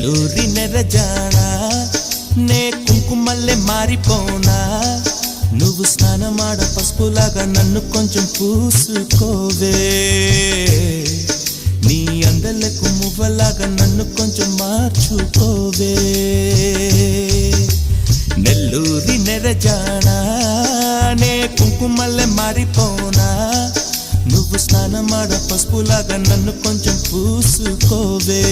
నెల్లూరి నెరజానా నే కుంకుమల్లె మారిపోనా నువ్వు స్నానమాడ పసుపులాగా నన్ను కొంచెం పూసుకోవే నీ అందలకు మువ్వలాగా నన్ను కొంచెం మార్చుకోవే నెల్లూరి నెరజానా నే కుంకుమల్లె మారిపోనా నువ్వు స్నానమాడ పసుపులాగా నన్ను కొంచెం పూసుకోవే